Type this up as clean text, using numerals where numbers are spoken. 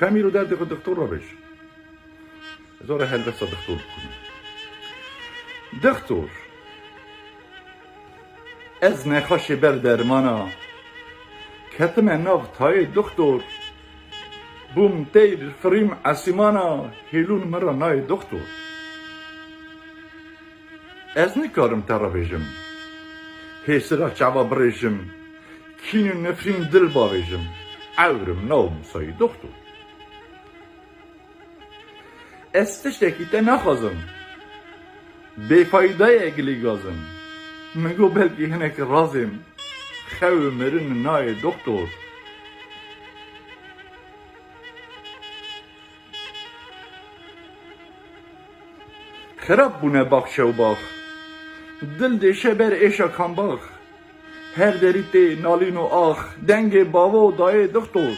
کمی رو درد خود دکتر را بش هزار هلوسا دکتر کنی دکتر از نخاش بر درمانا کتم ناف تای دکتر بوم تیر فریم اسیمانا هیلون مرا نای دکتر از نکارم ترا بیجم هیسرا چوا بریجم کینو نفرین دل باویجم عورم نام سای دکتر استشتکی ته نخوازم بیفایده اگلی گازم مگو بلکی هنک رازم خواه مرن نای دکتر خراب بونه باخشه و باخ دل دیشه بر ایشا کان باخ هر دریته نالین و آخ دنگ باوا و دای دکتر